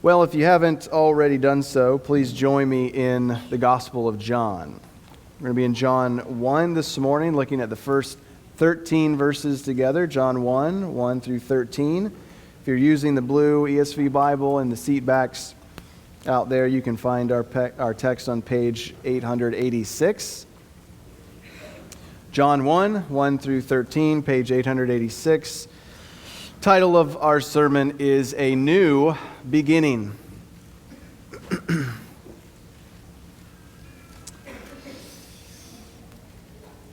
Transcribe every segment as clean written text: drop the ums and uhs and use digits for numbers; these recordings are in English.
Well, if you haven't already done so, please join me in the Gospel of John. We're going to be in John 1 this morning, looking at the first 13 verses together. John 1, 1 through 13. If you're using the blue ESV Bible in the seat backs out there, you can find our text on page 886. John 1, 1 through 13, page 886. Title of our sermon is A New Beginning.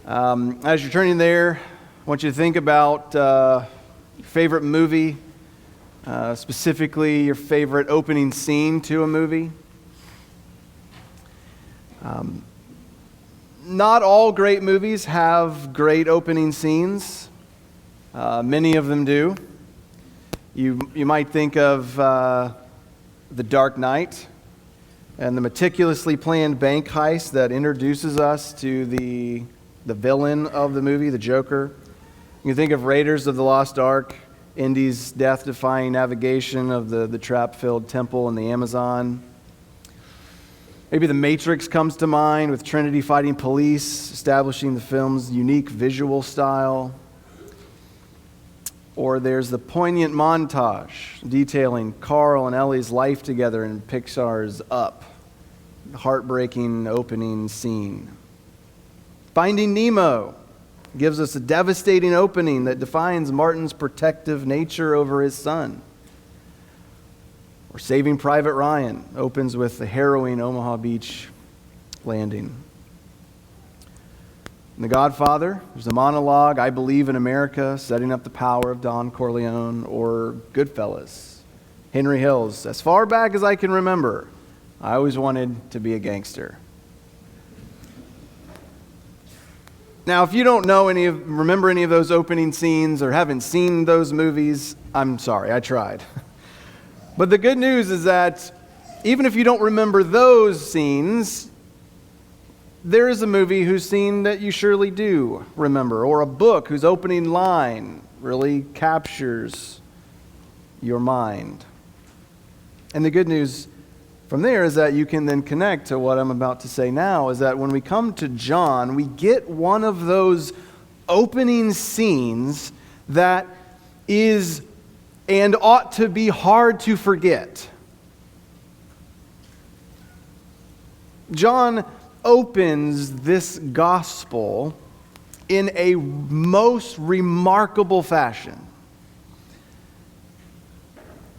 As you're turning there, I want you to think about your favorite movie, specifically your favorite opening scene to a movie. Not all great movies have great opening scenes. Many of them do. You might think of The Dark Knight and the meticulously planned bank heist that introduces us to the villain of the movie, the Joker. You can think of Raiders of the Lost Ark, Indy's death-defying navigation of the trap-filled temple in the Amazon. Maybe The Matrix comes to mind with Trinity fighting police, establishing the film's unique visual style. Or there's the poignant montage detailing Carl and Ellie's life together in Pixar's Up, the heartbreaking opening scene. Finding Nemo gives us a devastating opening that defines Martin's protective nature over his son. Or Saving Private Ryan opens with the harrowing Omaha Beach landing. In The Godfather, there's a monologue, I Believe in America, setting up the power of Don Corleone. Or Goodfellas, Henry Hill's, as far back as I can remember, I always wanted to be a gangster. Now, if you don't remember any of those opening scenes or haven't seen those movies, I'm sorry, I tried. But the good news is that even if you don't remember those scenes, there is a movie whose scene that you surely do remember, or a book whose opening line really captures your mind. And the good news from there is that you can then connect to what I'm about to say now, is that when we come to John, we get one of those opening scenes that is and ought to be hard to forget. John opens this gospel in a most remarkable fashion.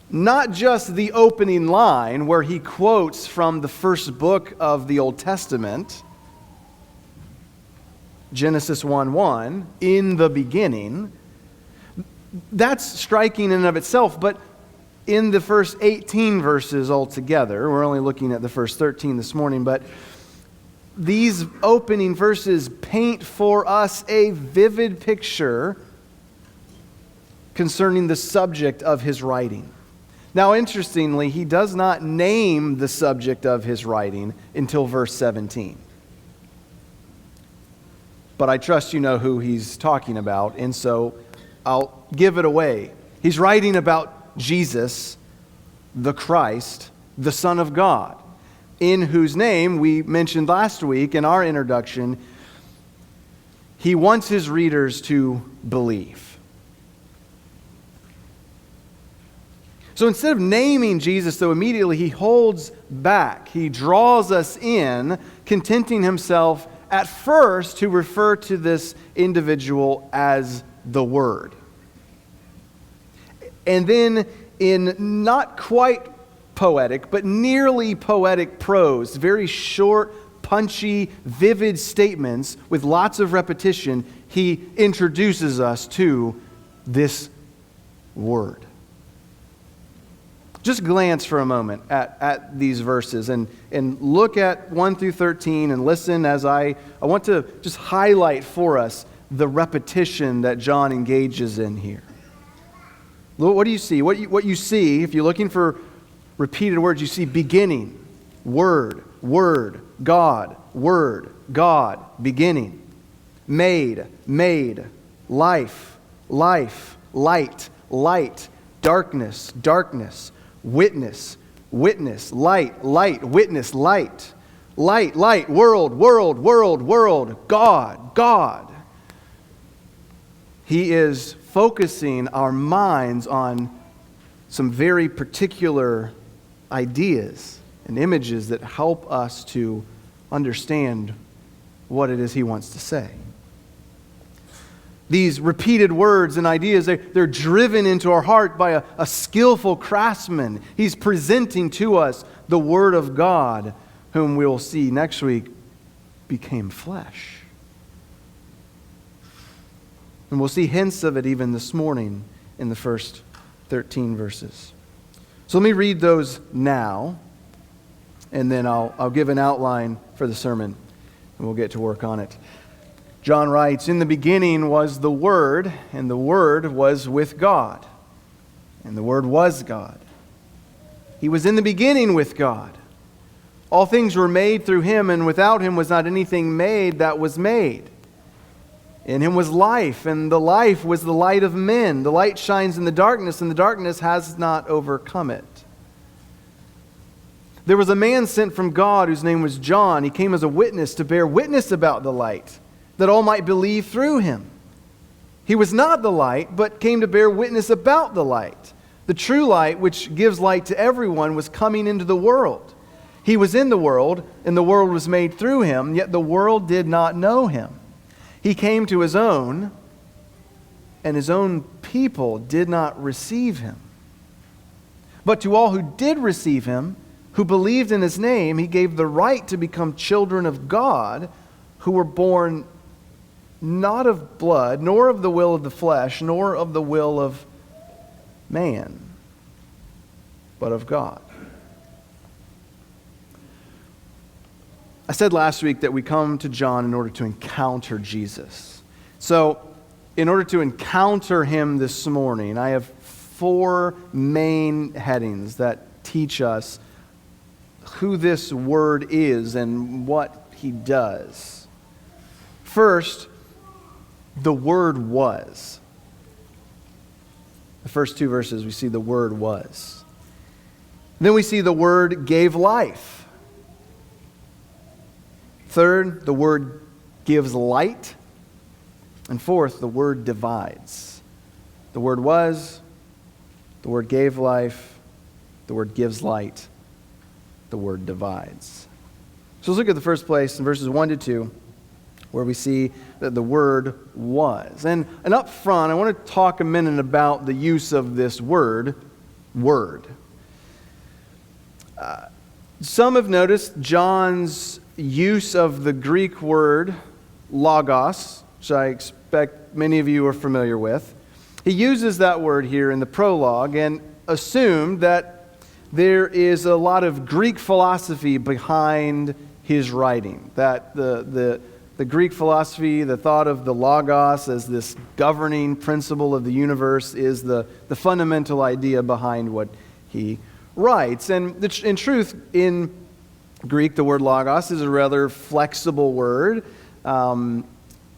Not just the opening line where he quotes from the first book of the Old Testament, Genesis 1:1, in the beginning. That's striking in and of itself, but in the first 18 verses altogether, we're only looking at the first 13 this morning, but these opening verses paint for us a vivid picture concerning the subject of his writing. Now, interestingly, he does not name the subject of his writing until verse 17. But I trust you know who he's talking about, and so I'll give it away. He's writing about Jesus, the Christ, the Son of God, in whose name we mentioned last week in our introduction, he wants his readers to believe. So instead of naming Jesus, though, immediately he holds back. He draws us in, contenting himself at first to refer to this individual as the Word. And then in not quite poetic, but nearly poetic prose, very short, punchy, vivid statements with lots of repetition, he introduces us to this Word. Just glance for a moment at these verses and look at 1 through 13 and listen as I want to just highlight for us the repetition that John engages in here. What do you see? What you see, if you're looking for repeated words, you see beginning, word, God, beginning, made, life, light, darkness, witness, witness, light, light, witness, light, light, light, world, world, world, world, God, God. He is focusing our minds on some very particular ideas and images that help us to understand what it is he wants to say. These repeated words and ideas, they're driven into our heart by a skillful craftsman. He's presenting to us the Word of God, whom we'll see next week became flesh. And we'll see hints of it even this morning in the first 13 verses. So let me read those now, and then I'll give an outline for the sermon, and we'll get to work on it. John writes, "In the beginning was the Word, and the Word was with God, and the Word was God. He was in the beginning with God. All things were made through Him, and without Him was not anything made that was made. In Him was life, and the life was the light of men. The light shines in the darkness, and the darkness has not overcome it. There was a man sent from God whose name was John. He came as a witness to bear witness about the light, that all might believe through him. He was not the light, but came to bear witness about the light. The true light, which gives light to everyone, was coming into the world. He was in the world, and the world was made through him, yet the world did not know him. He came to his own, and his own people did not receive him. But to all who did receive him, who believed in his name, he gave the right to become children of God, who were born not of blood, nor of the will of the flesh, nor of the will of man, but of God." I said last week that we come to John in order to encounter Jesus. So, in order to encounter him this morning, I have 4 main headings that teach us who this Word is and what he does. First, the Word was. The first 2 verses, we see the Word was. Then we see the Word gave life. Third, the Word gives light. And fourth, the Word divides. The Word was, the Word gave life, the Word gives light, the Word divides. So let's look at the first place in verses 1 to 2, where we see that the Word was. And up front, I want to talk a minute about the use of this word, word. Some have noticed John's use of the Greek word logos, which I expect many of you are familiar with. He uses that word here in the prologue and assumed that there is a lot of Greek philosophy behind his writing, that the Greek philosophy, the thought of the logos as this governing principle of the universe, is the fundamental idea behind what he writes. And in truth, in Greek, the word logos is a rather flexible word.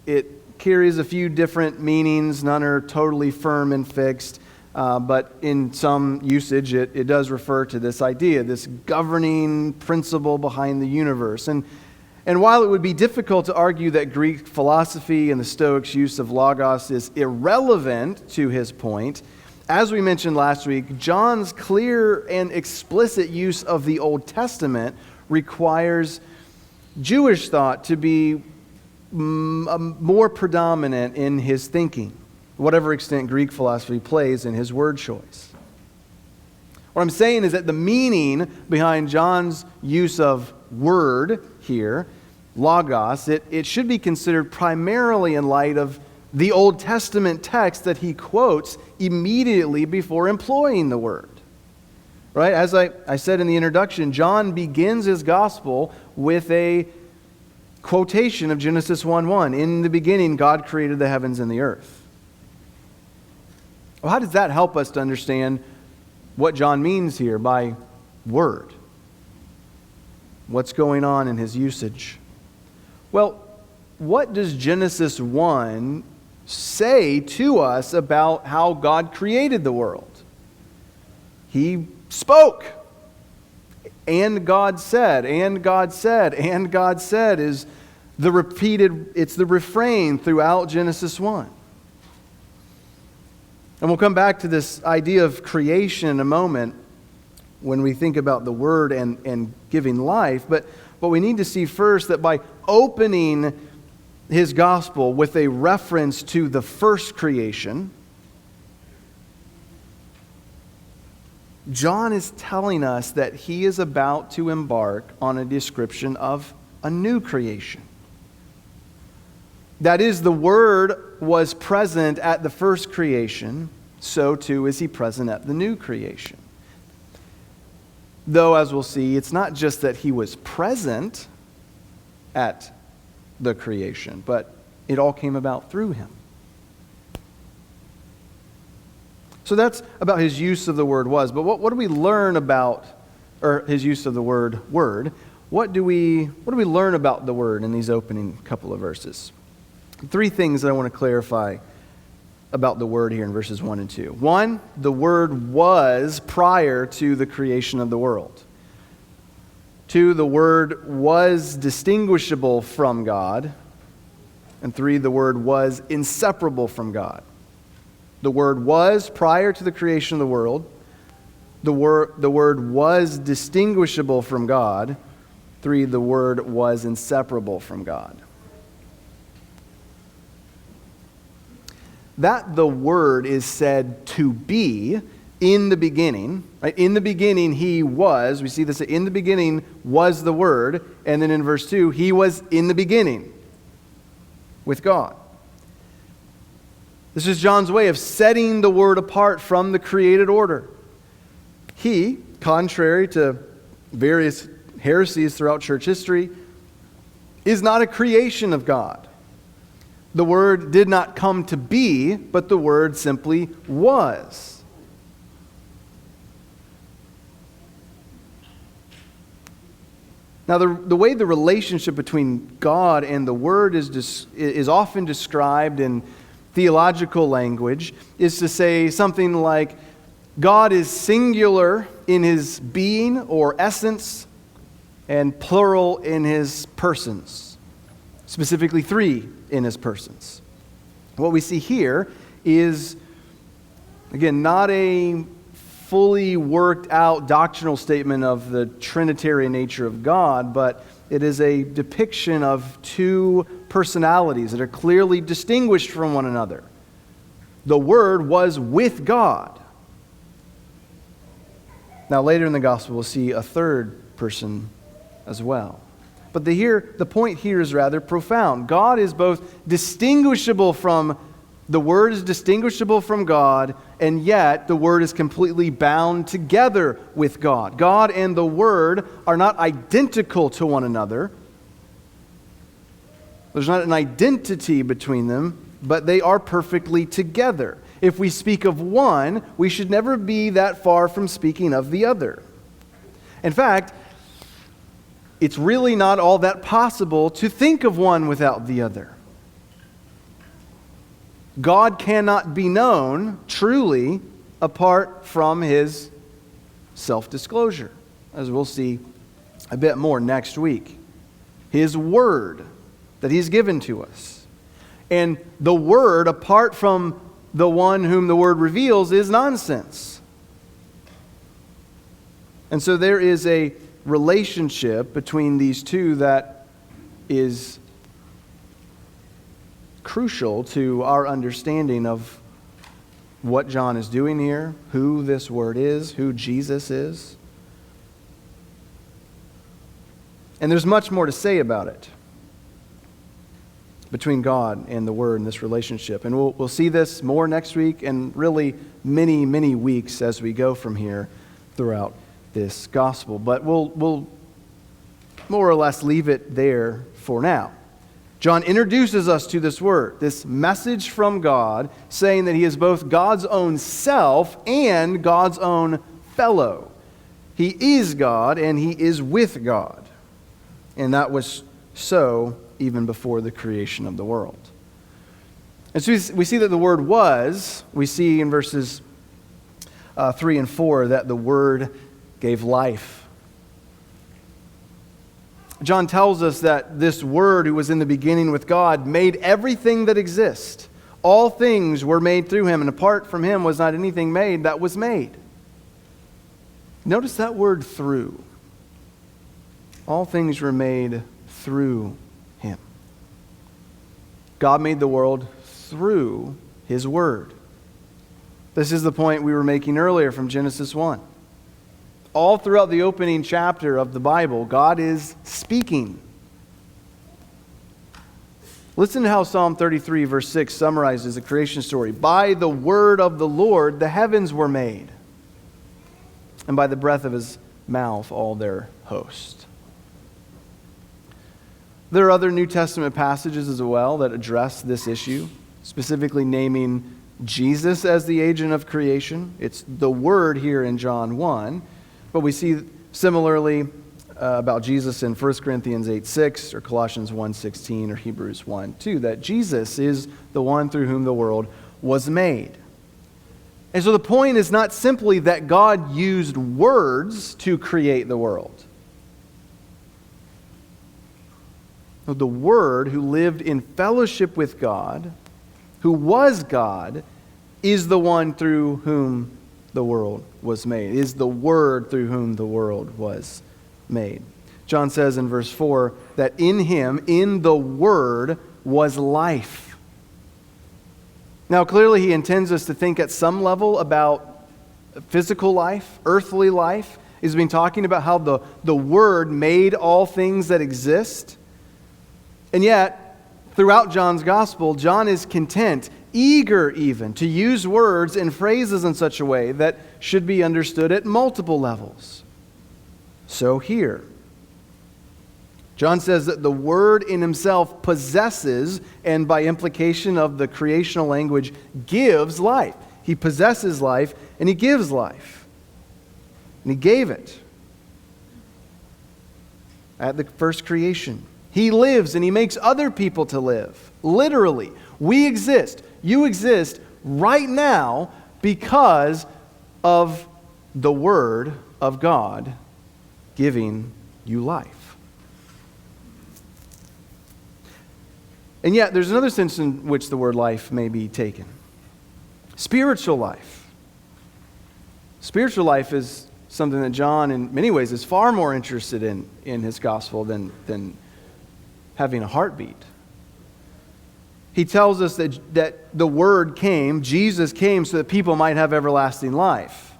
It carries a few different meanings. None are totally firm and fixed. But in some usage, it does refer to this idea, this governing principle behind the universe. And while it would be difficult to argue that Greek philosophy and the Stoics' use of logos is irrelevant to his point, as we mentioned last week, John's clear and explicit use of the Old Testament requires Jewish thought to be more predominant in his thinking, whatever extent Greek philosophy plays in his word choice. What I'm saying is that the meaning behind John's use of word here, logos, it should be considered primarily in light of the Old Testament text that he quotes immediately before employing the word. Right? As I said in the introduction, John begins his gospel with a quotation of Genesis 1:1. In the beginning, God created the heavens and the earth. Well, how does that help us to understand what John means here by word? What's going on in his usage? Well, what does Genesis 1 say to us about how God created the world? He spoke. And God said, and God said, and God said is it's the refrain throughout Genesis 1. And we'll come back to this idea of creation in a moment when we think about the Word and giving life. But we need to see first that by opening his gospel with a reference to the first creation, John is telling us that he is about to embark on a description of a new creation. That is, the Word was present at the first creation, so too is he present at the new creation. Though, as we'll see, it's not just that he was present at the creation, but it all came about through him. So that's about his use of the word was. But what do we learn about, or his use of the word word? What do we learn about the word in these opening couple of verses? Three things that I want to clarify about the word here in verses 1 and 2. One, the word was prior to the creation of the world. Two, the word was distinguishable from God. And three, the word was inseparable from God. The word was prior to the creation of the world. The word was distinguishable from God. Three, the word was inseparable from God. That the Word is said to be in the beginning. Right? In the beginning he was. We see this, in the beginning was the Word. And then in verse 2, he was in the beginning with God. This is John's way of setting the Word apart from the created order. He, contrary to various heresies throughout church history, is not a creation of God. The Word did not come to be, but the Word simply was. Now, the way the relationship between God and the Word is often described in theological language is to say something like, God is singular in his being or essence and plural in his persons, specifically three in his persons. What we see here is, again, not a fully worked out doctrinal statement of the Trinitarian nature of God, but it is a depiction of two personalities that are clearly distinguished from one another. The Word was with God. Now, later in the gospel, we'll see a third person as well. But the point here is rather profound. God is both distinguishable from, the Word is distinguishable from God, and yet the Word is completely bound together with God. God and the Word are not identical to one another. There's not an identity between them, but they are perfectly together. If we speak of one, we should never be that far from speaking of the other. In fact, it's really not all that possible to think of one without the other. God cannot be known truly apart from his self-disclosure, as we'll see a bit more next week. His Word that he's given to us. And the Word, apart from the one whom the Word reveals, is nonsense. And so there is a relationship between these two that is crucial to our understanding of what John is doing here, who this Word is, who Jesus is. And there's much more to say about it between God and the Word in this relationship. And we'll see this more next week and really many, many weeks as we go from here throughout this gospel. But we'll more or less leave it there for now. John introduces us to this Word, this message from God, saying that he is both God's own self and God's own fellow. He is God and he is with God. And that was so even before the creation of the world. And so we see that the Word was, we see in verses 3 and 4 that the Word gave life. John tells us that this Word who was in the beginning with God made everything that exists. All things were made through him, and apart from him was not anything made that was made. Notice that word through. All things were made through him. God made the world through his Word. This is the point we were making earlier from Genesis 1. All throughout the opening chapter of the Bible, God is speaking. Listen to how Psalm 33, verse 6 summarizes the creation story. By the word of the Lord, the heavens were made, and by the breath of his mouth, all their host. There are other New Testament passages as well that address this issue, specifically naming Jesus as the agent of creation. It's the Word here in John 1. But we see similarly about Jesus in 1 Corinthians 8:6 or Colossians 1:16 or Hebrews 1:2, that Jesus is the one through whom the world was made. And so the point is not simply that God used words to create the world. The Word who lived in fellowship with God, who was God, is the one through whom the world was made, is the Word through whom the world was made. John says in verse 4 that in him, in the Word, was life. Now clearly he intends us to think at some level about physical life, earthly life. He's been talking about how the Word made all things that exist. And yet, throughout John's Gospel, John is content, eager even, to use words and phrases in such a way that should be understood at multiple levels. So here, John says that the Word in himself possesses, and by implication of the creational language, gives life. He possesses life, and he gives life. And he gave it at the first creation. He lives, and he makes other people to live. Literally, we exist. You exist right now because of the Word of God giving you life. And yet, there's another sense in which the word life may be taken. Spiritual life. Spiritual life is something that John, in many ways, is far more interested in his gospel than having a heartbeat. He tells us that the Word came, Jesus came, so that people might have everlasting life.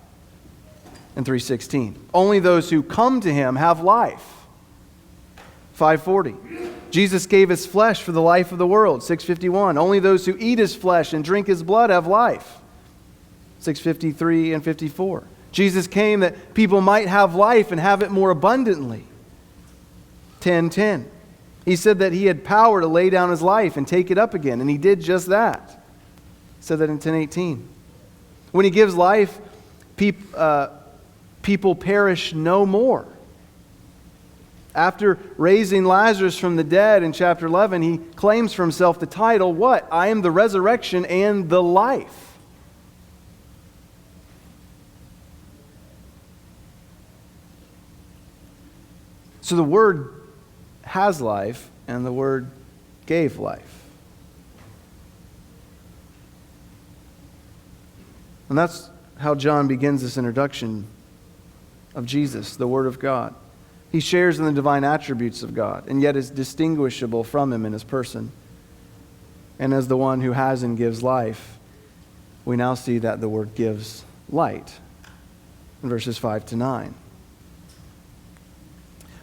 In 3:16. Only those who come to him have life. 5:40. Jesus gave his flesh for the life of the world. 6:51. Only those who eat his flesh and drink his blood have life. 6:53 and 54. Jesus came that people might have life and have it more abundantly. 10:10. He said that he had power to lay down his life and take it up again, and he did just that. He said that in 10:18. When he gives life, people perish no more. After raising Lazarus from the dead in chapter 11, he claims for himself the title, what? I am the resurrection and the life. So the Word has life, and the Word gave life. And that's how John begins this introduction of Jesus, the Word of God. He shares in the divine attributes of God, and yet is distinguishable from him in his person. And as the one who has and gives life, we now see that the Word gives light in verses 5 to 9.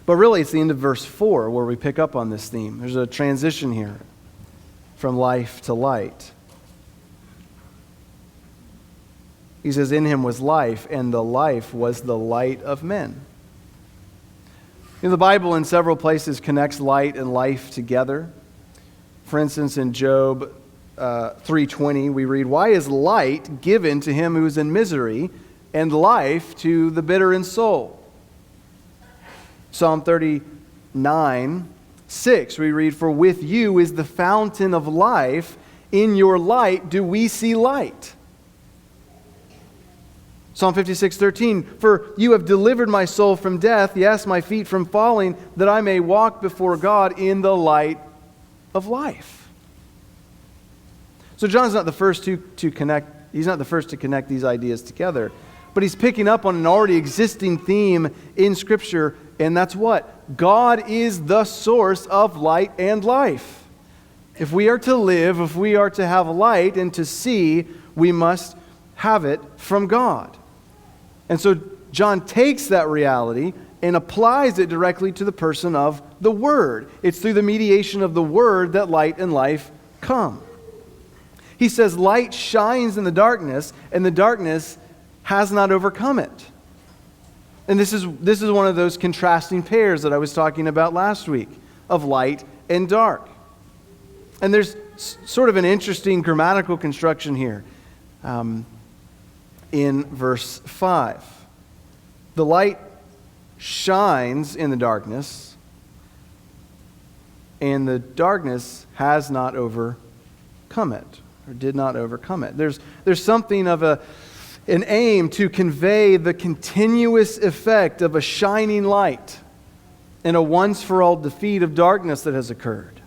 But really, it's the end of verse 4 where we pick up on this theme. There's a transition here from life to light. He says, in him was life, and the life was the light of men. The Bible in several places connects light and life together. For instance, in Job 3:20, we read, why is light given to him who is in misery, and life to the bitter in soul? Psalm 39:6, we read, for with you is the fountain of life. In your light do we see light. Psalm 56:13, for you have delivered my soul from death, yes, my feet from falling, that I may walk before God in the light of life. So John's not the first to connect, he's not the first to connect these ideas together, but he's picking up on an already existing theme in Scripture, and that's what? God is the source of light and life. If we are to live, if we are to have light and to see, we must have it from God. And so John takes that reality and applies it directly to the person of the Word. It's through the mediation of the Word that light and life come. He says light shines in the darkness, and the darkness has not overcome it. And this is one of those contrasting pairs that I was talking about last week, of light and dark. And there's sort of an interesting grammatical construction here. In verse 5. The light shines in the darkness, and the darkness has not overcome it, or did not overcome it. There's something of an aim to convey the continuous effect of a shining light and a once-for-all defeat of darkness that has occurred.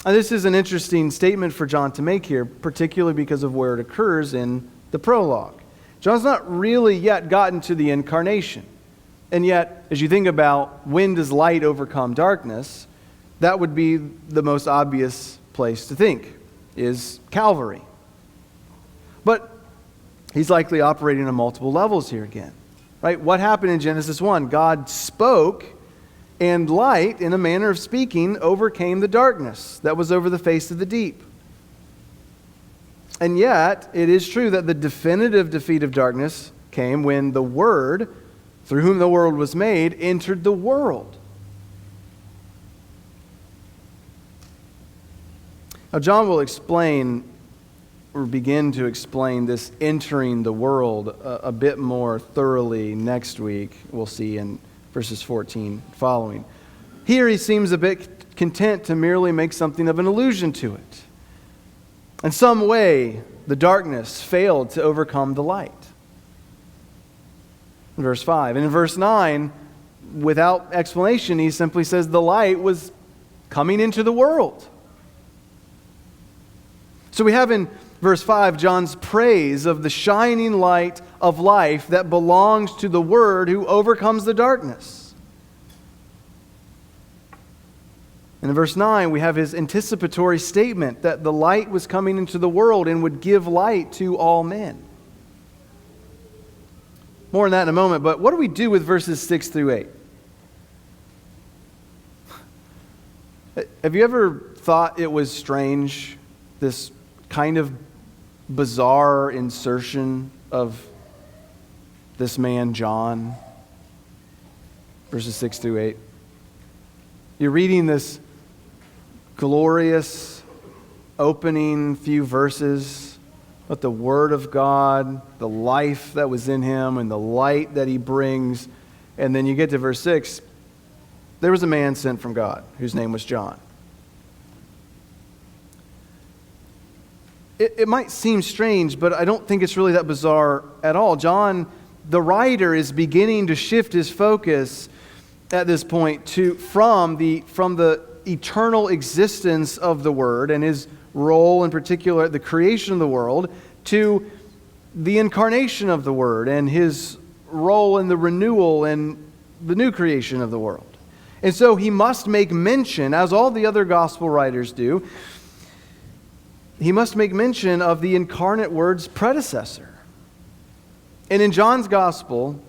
Now, this is an interesting statement for John to make here, particularly because of where it occurs in the prologue. John's not really yet gotten to the incarnation. And yet, as you think about when does light overcome darkness, that would be the most obvious place to think, is Calvary. But he's likely operating on multiple levels here again. Right? What happened in Genesis 1? God spoke, and light, in a manner of speaking, overcame the darkness that was over the face of the deep. And yet, it is true that the definitive defeat of darkness came when the Word, through whom the world was made, entered the world. Now, John will explain, or begin to explain, this entering the world a bit more thoroughly next week. We'll see in verses 14 following. Here he seems a bit content to merely make something of an allusion to it. In some way, the darkness failed to overcome the light. In verse 5. And in verse 9, without explanation, he simply says the light was coming into the world. So we have in verse 5 John's praise of the shining light of life that belongs to the Word who overcomes the darkness. And in verse 9, we have his anticipatory statement that the light was coming into the world and would give light to all men. More on that in a moment, but what do we do with verses 6 through 8? Have you ever thought it was strange, this kind of bizarre insertion of this man, John? Verses 6 through 8. You're reading this glorious opening few verses about the Word of God, the life that was in him, and the light that he brings. And then you get to verse 6. There was a man sent from God whose name was John. It might seem strange, but I don't think it's really that bizarre at all. John, the writer, is beginning to shift his focus at this point from the eternal existence of the Word and his role in particular at the creation of the world to the incarnation of the Word and his role in the renewal and the new creation of the world. And so he must make mention, as all the other gospel writers do, he must make mention of the incarnate Word's predecessor. And in John's gospel,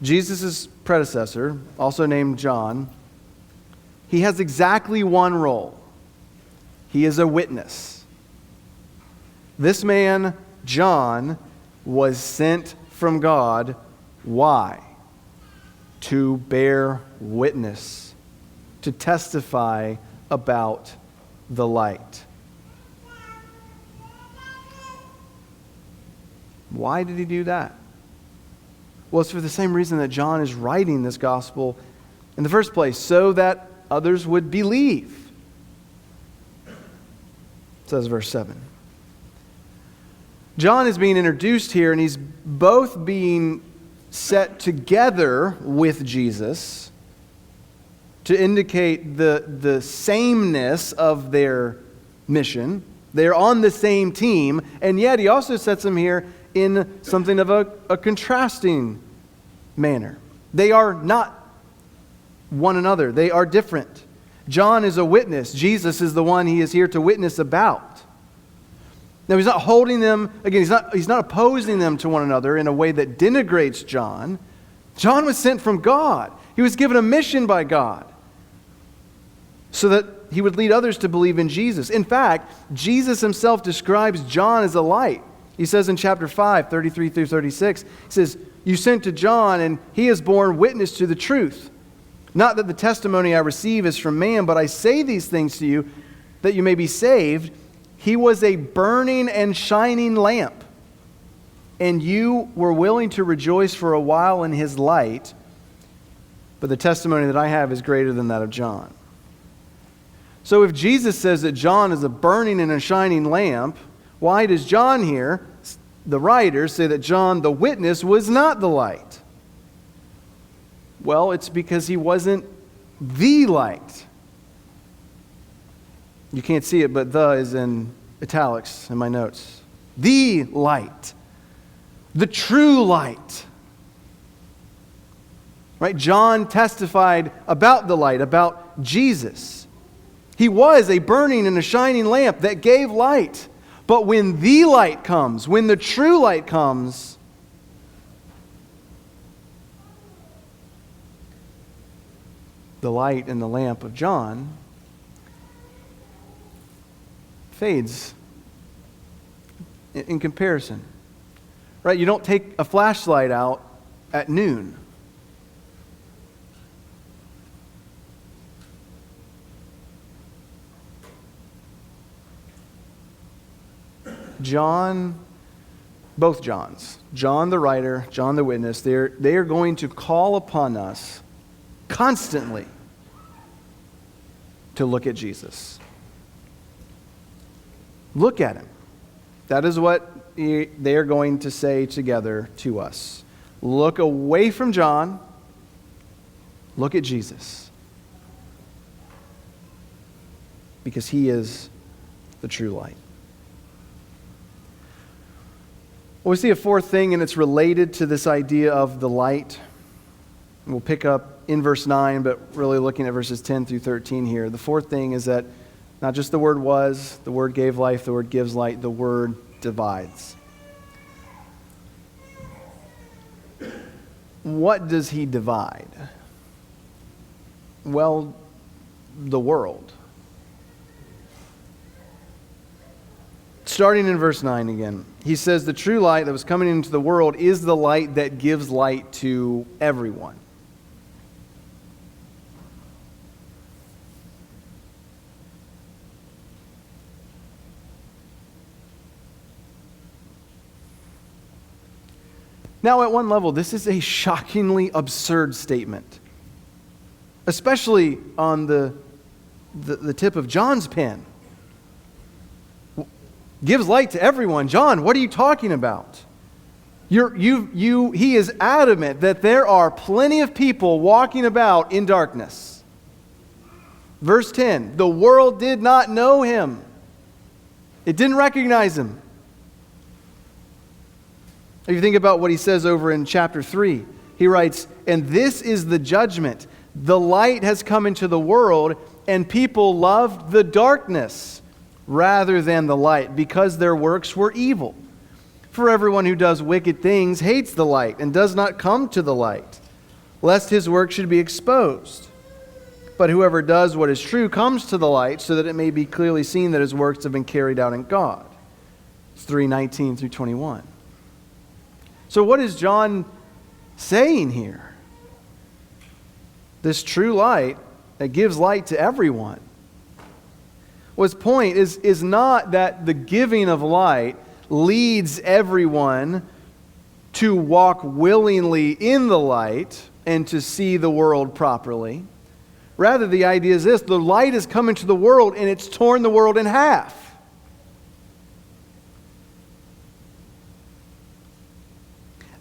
Jesus' predecessor, also named John, he has exactly one role. He is a witness. This man, John, was sent from God. Why? To bear witness, to testify about the light. Why did he do that? Well, it's for the same reason that John is writing this gospel in the first place, so that others would believe. It says verse 7. John is being introduced here, and he's both being set together with Jesus to indicate the sameness of their mission. They're on the same team, and yet he also sets them here in something of a contrasting manner. They are not one another. They are different. John is a witness. Jesus is the one he is here to witness about. Now, he's not holding them, again, he's not opposing them to one another in a way that denigrates John. John was sent from God. He was given a mission by God so that he would lead others to believe in Jesus. In fact, Jesus himself describes John as a light. He says in chapter 5, 33 through 36, he says, "You sent to John, and he has borne witness to the truth. Not that the testimony I receive is from man, but I say these things to you that you may be saved. He was a burning and shining lamp, and you were willing to rejoice for a while in his light, but the testimony that I have is greater than that of John." So if Jesus says that John is a burning and a shining lamp, why does John here, the writer, say that John, the witness, was not the light? Well, it's because he wasn't the light. You can't see it, but "the" is in italics in my notes. The light. The true light. Right? John testified about the light, about Jesus. He was a burning and a shining lamp that gave light. But when the light comes, when the true light comes, the light in the lamp of John fades in comparison. Right? You don't take a flashlight out at noon. John, both Johns, John the writer, John the witness, they are going to call upon us constantly to look at Jesus. Look at him. That is what they are going to say together to us. Look away from John. Look at Jesus. Because he is the true light. Well, we see a fourth thing, and it's related to this idea of the light. We'll pick up in verse 9, but really looking at verses 10 through 13 here. The fourth thing is that not just the word was, the word gave life, the word gives light, the word divides. What does he divide? Well, the world. Starting in verse 9 again, he says, "The true light that was coming into the world is the light that gives light to everyone." Now, at one level, this is a shockingly absurd statement, especially on the tip of John's pen. Gives light to everyone. John, what are you talking about? He is adamant that there are plenty of people walking about in darkness. Verse 10, the world did not know him. It didn't recognize him. If you think about what he says over in chapter 3, he writes, "And this is the judgment. The light has come into the world, and people loved the darkness rather than the light, because their works were evil. For everyone who does wicked things hates the light and does not come to the light, lest his work should be exposed. But whoever does what is true comes to the light, so that it may be clearly seen that his works have been carried out in God." It's 3:19 through 21. So what is John saying here? This true light that gives light to everyone. Well, his point is not that the giving of light leads everyone to walk willingly in the light and to see the world properly. Rather, the idea is this: the light has come into the world and it's torn the world in half.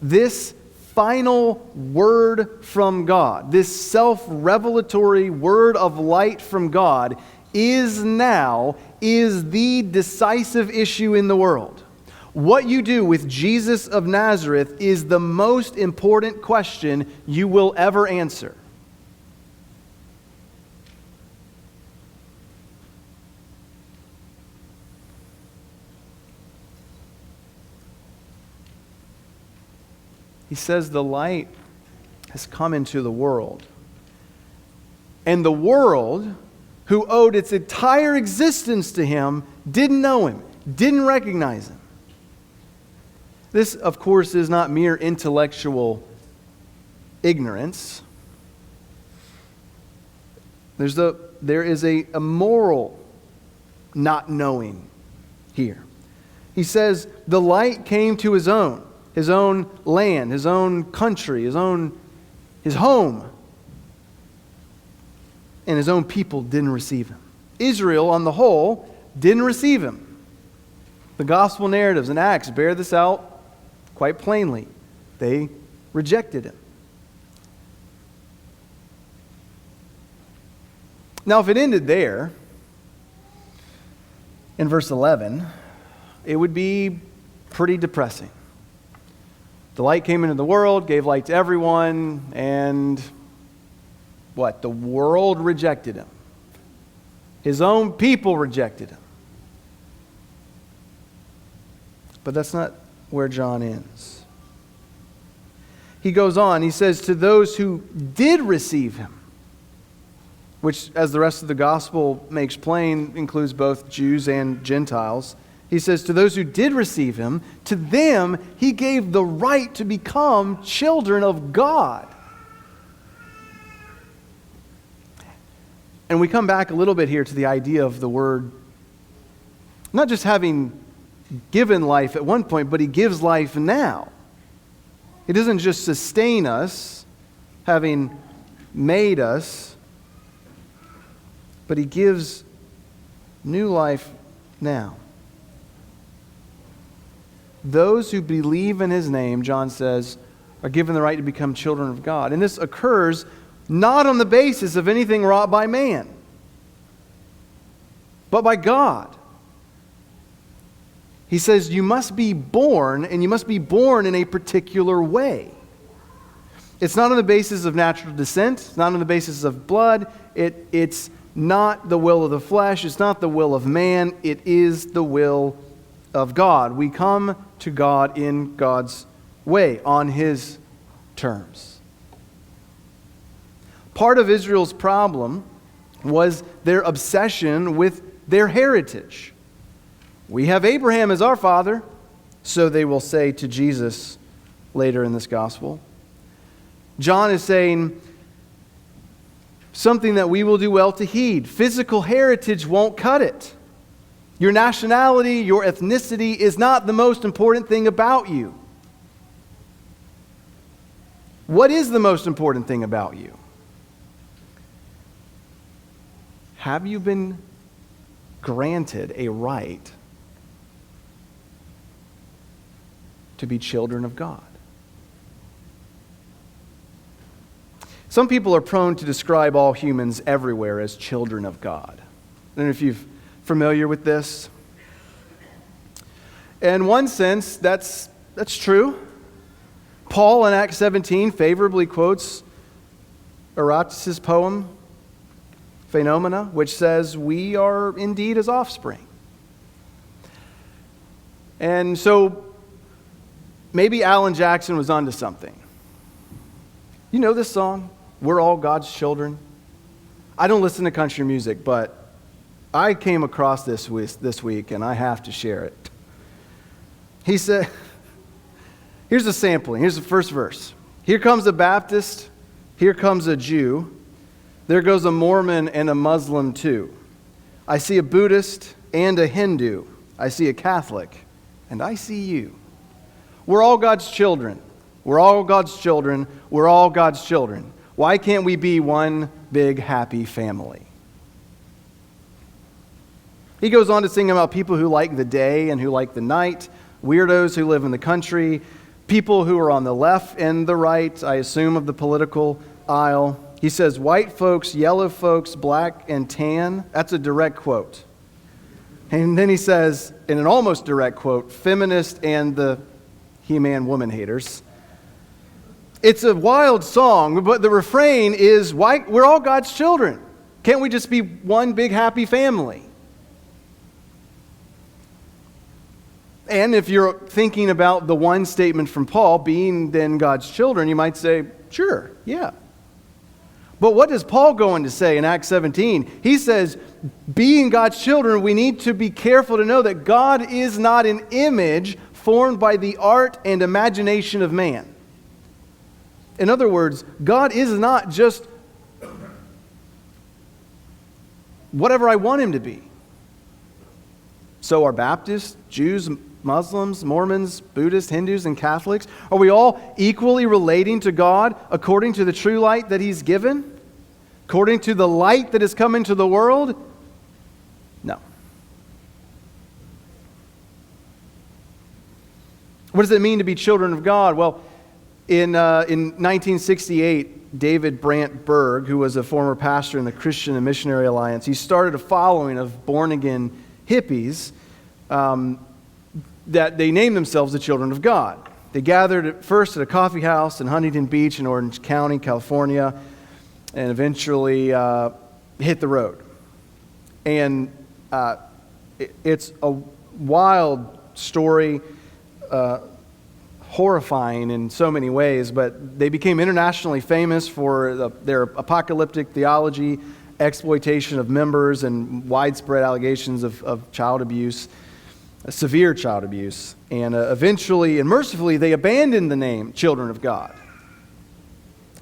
This final word from God, this self-revelatory word of light from God, is the decisive issue in the world. What you do with Jesus of Nazareth is the most important question you will ever answer. He says the light has come into the world. And the world, who owed its entire existence to him, didn't know him, didn't recognize him. This, of course, is not mere intellectual ignorance. There is a moral not knowing here. He says the light came to his own land, his own country, his home. And his own people didn't receive him. Israel, on the whole, didn't receive him. The gospel narratives and Acts bear this out quite plainly. They rejected him. Now, if it ended there, in verse 11, it would be pretty depressing. The light came into the world, gave light to everyone, and what? The world rejected him. His own people rejected him. But that's not where John ends. He goes on, he says, to those who did receive him, which, as the rest of the gospel makes plain, includes both Jews and Gentiles. He says, to those who did receive him, to them he gave the right to become children of God. And we come back a little bit here to the idea of the word, not just having given life at one point, but he gives life now. He doesn't just sustain us, having made us, but he gives new life now. Those who believe in his name, John says, are given the right to become children of God. And this occurs not on the basis of anything wrought by man, but by God. He says you must be born, and you must be born in a particular way. It's not on the basis of natural descent. It's not on the basis of blood. It's not the will of the flesh. It's not the will of man. It is the will of God. We come to God in God's way, on his terms. Part of Israel's problem was their obsession with their heritage. We have Abraham as our father, so they will say to Jesus later in this gospel. John is saying something that we will do well to heed. Physical heritage won't cut it. Your nationality, your ethnicity is not the most important thing about you. What is the most important thing about you? Have you been granted a right to be children of God? Some people are prone to describe all humans everywhere as children of God. I don't know if you're familiar with this. In one sense, that's true. Paul in Acts 17 favorably quotes Aratus' poem, Phenomena, which says we are indeed his offspring. And so maybe Alan Jackson was onto something. You know this song, We're All God's Children? I don't listen to country music, but I came across this week, and I have to share it. He said, here's a sampling. Here's the first verse. Here comes a Baptist. Here comes a Jew. There goes a Mormon and a Muslim too. I see a Buddhist and a Hindu. I see a Catholic, and I see you. We're all God's children. We're all God's children. We're all God's children. Why can't we be one big happy family? He goes on to sing about people who like the day and who like the night, weirdos who live in the country, people who are on the left and the right, I assume, of the political aisle. He says, white folks, yellow folks, black and tan. That's a direct quote. And then he says, in an almost direct quote, feminist and the He-Man woman haters. It's a wild song, but the refrain is, we're all God's children. Can't we just be one big happy family? And if you're thinking about the one statement from Paul, being then God's children, you might say, sure, yeah. But what does Paul go on to say in Acts 17? He says, being God's children, we need to be careful to know that God is not an image formed by the art and imagination of man. In other words, God is not just whatever I want him to be. So are Baptists, Jews, Muslims, Mormons, Buddhists, Hindus, and Catholics? Are we all equally relating to God according to the true light that he's given? According to the light that has come into the world? No. What does it mean to be children of God? Well, in 1968, David Brant Berg, who was a former pastor in the Christian and Missionary Alliance, he started a following of born-again hippies that they named themselves the Children of God. They gathered at first at a coffee house in Huntington Beach in Orange County, California, and eventually hit the road. And it's a wild story, horrifying in so many ways, but they became internationally famous for their apocalyptic theology, exploitation of members, and widespread allegations of child abuse, severe child abuse. And eventually and mercifully, they abandoned the name Children of God.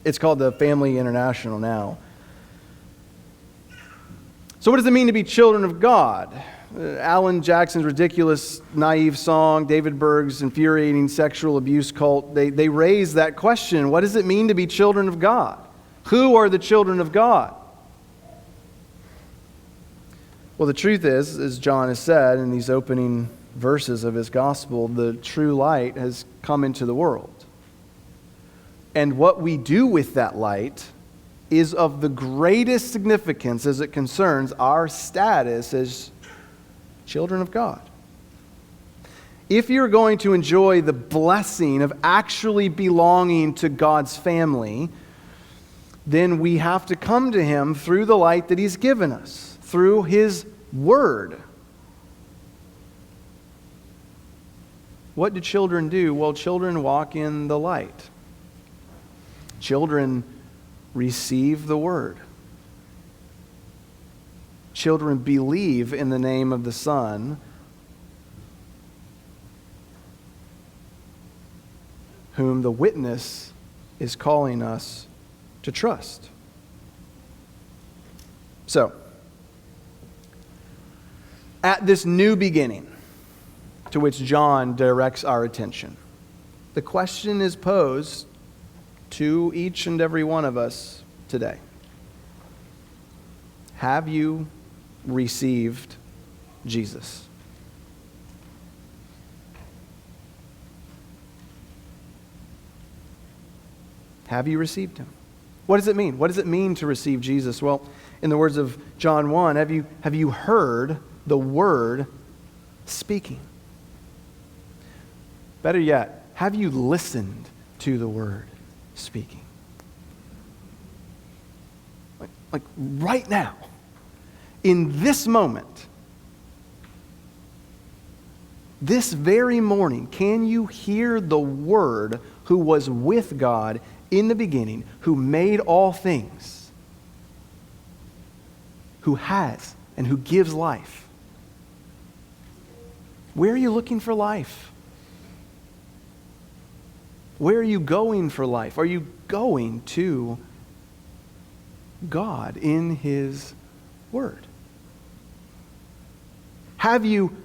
It's called the Family International now. So what does it mean to be children of God? Alan Jackson's ridiculous, naive song, David Berg's infuriating sexual abuse cult, they raise that question. What does it mean to be children of God? Who are the children of God? Well, the truth is, as John has said in these opening verses of his gospel, the true light has come into the world. And what we do with that light is of the greatest significance as it concerns our status as children of God. If you're going to enjoy the blessing of actually belonging to God's family, then we have to come to him through the light that he's given us, through his word. What do children do? Well, children walk in the light. Children receive the word. Children believe in the name of the Son, whom the witness is calling us to trust. So, at this new beginning to which John directs our attention, the question is posed to each and every one of us today. Have you received Jesus? Have you received him? What does it mean? What does it mean to receive Jesus? Well, in the words of John 1, have you heard the word speaking? Better yet, have you listened to the word speaking? Like right now, in this moment, this very morning, can you hear the Word who was with God in the beginning, who made all things, who has and who gives life? Where are you looking for life? Where are you going for life? Are you going to God in his word? Have you,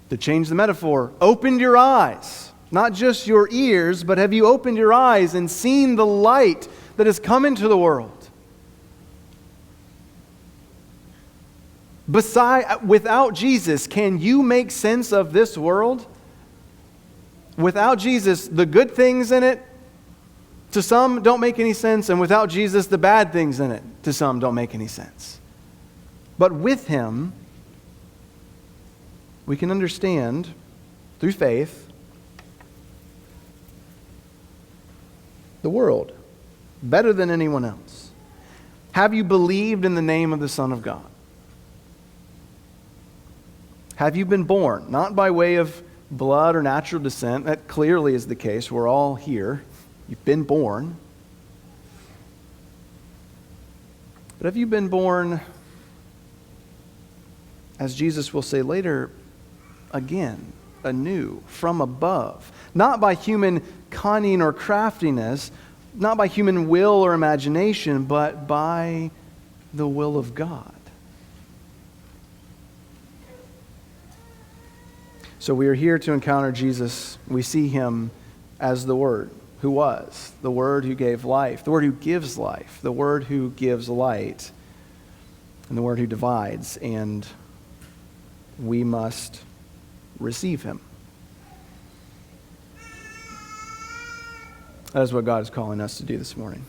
to change the metaphor, opened your eyes? Not just your ears, but have you opened your eyes and seen the light that has come into the world? Without Jesus, can you make sense of this world? without Jesus, the good things in it, to some, don't make any sense, and without Jesus, the bad things in it, to some, don't make any sense. But with him, we can understand, through faith, the world better than anyone else. Have you believed in the name of the Son of God? Have you been born, not by way of blood or natural descent? That clearly is the case. We're all here. You've been born. But have you been born, as Jesus will say later, again, anew, from above? Not by human cunning or craftiness, not by human will or imagination, but by the will of God. So we are here to encounter Jesus. We see him as the Word who was, the Word who gave life, the Word who gives life, the Word who gives light, and the Word who divides, and we must receive him. That is what God is calling us to do this morning.